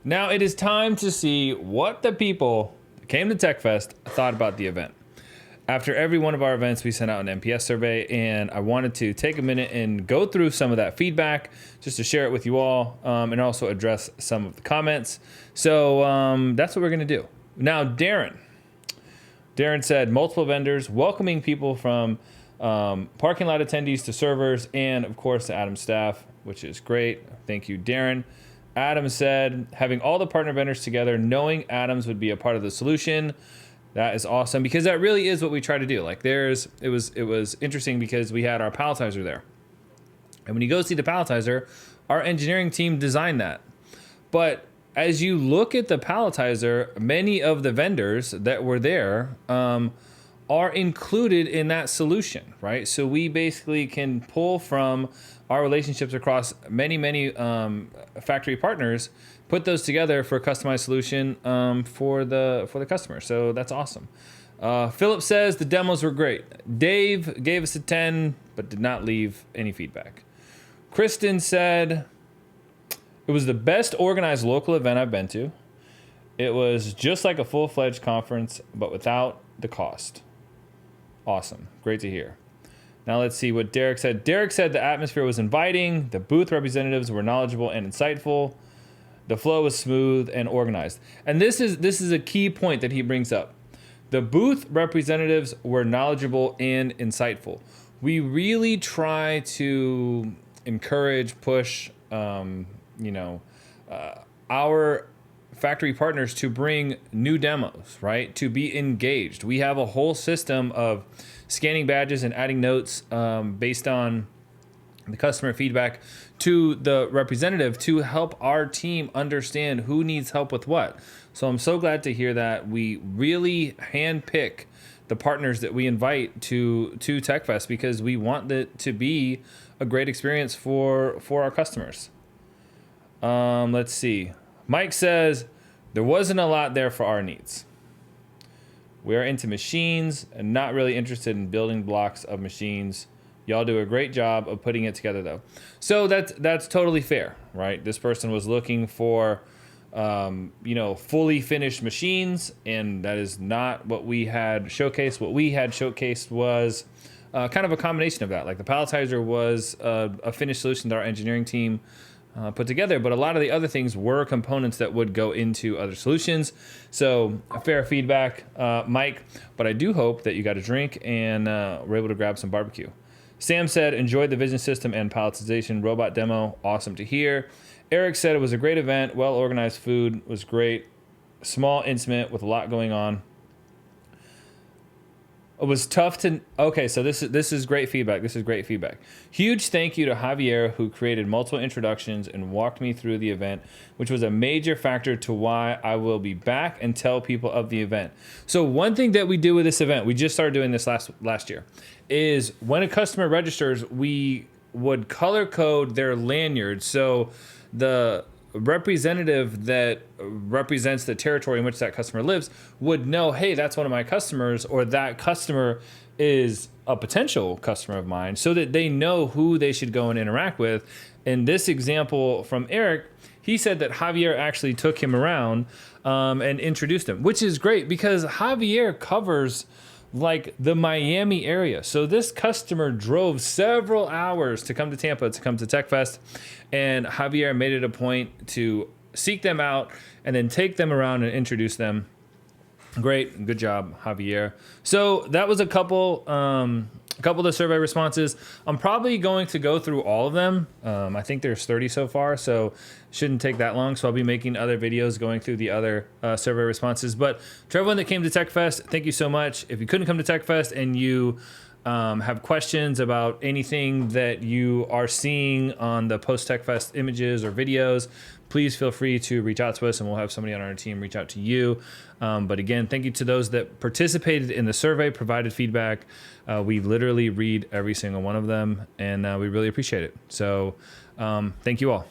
Now it is time to see what the people that came to TechFest thought about the event. After every one of our events, we sent out an NPS survey, and I wanted to take a minute and go through some of that feedback just to share it with you all, and also address some of the comments. So that's what we're going to do. Now, Darren said multiple vendors, welcoming people from parking lot attendees to servers, and of course the Adam staff, which is great. Thank you, Darren. Adam said having all the partner vendors together, knowing Adams would be a part of the solution. That is awesome, because that really is what we try to do. Like it was interesting because we had our palletizer there. And when you go see the palletizer, our engineering team designed that. But as you look at the palletizer, many of the vendors that were there are included in that solution, right? So we basically can pull from our relationships across many factory partners, put those together for a customized solution for the customer. So that's awesome. Philip says the demos were great. Dave gave us a 10, but did not leave any feedback. Kristen said it was the best organized local event I've been to. It was just like a full-fledged conference, but without the cost. Awesome. Great to hear. Now let's see what Derek said. Derek said the atmosphere was inviting, the booth representatives were knowledgeable and insightful, the flow was smooth and organized. And this is a key point that he brings up. The booth representatives were knowledgeable and insightful. We really try to encourage, push, our factory partners to bring new demos, right? To be engaged. We have a whole system of scanning badges and adding notes based on the customer feedback to the representative to help our team understand who needs help with what. So I'm so glad to hear that we really handpick the partners that we invite to TechFest, because we want it to be a great experience for our customers. Let's see. Mike says there wasn't a lot there for our needs. We are into machines and not really interested in building blocks of machines. Y'all do a great job of putting it together, though. So that's totally fair, right? This person was looking for, fully finished machines, and that is not what we had showcased. What we had showcased was kind of a combination of that. Like the palletizer was a finished solution that our engineering team put together, but a lot of the other things were components that would go into other solutions. So fair feedback, Mike, but I do hope that you got a drink and were able to grab some barbecue. Sam said, enjoyed the vision system and palletization robot demo. Awesome to hear. Eric said it was a great event. Well-organized food was great. Small, intimate, with a lot going on. It was tough to... Okay, so this is great feedback. This is great feedback. Huge thank you to Javier, who created multiple introductions and walked me through the event, which was a major factor to why I will be back and tell people of the event. So one thing that we do with this event, we just started doing this last year, is when a customer registers, we would color code their lanyard. So the representative that represents the territory in which that customer lives would know, hey, that's one of my customers, or that customer is a potential customer of mine, so that they know who they should go and interact with. In this example from Eric, he said that Javier actually took him around and introduced him, which is great because Javier covers like the Miami area. So this customer drove several hours to come to Tampa to come to TechFest, and Javier made it a point to seek them out and then take them around and introduce them. Great, good job, Javier. So that was a couple of the survey responses. I'm probably going to go through all of them. I think there's 30 so far, so shouldn't take that long. So I'll be making other videos going through the other survey responses. But to everyone that came to TechFest, thank you so much. If you couldn't come to TechFest and you have questions about anything that you are seeing on the post-TechFest images or videos, please feel free to reach out to us, and we'll have somebody on our team reach out to you. But again, thank you to those that participated in the survey, provided feedback. We literally read every single one of them, and we really appreciate it. So thank you all.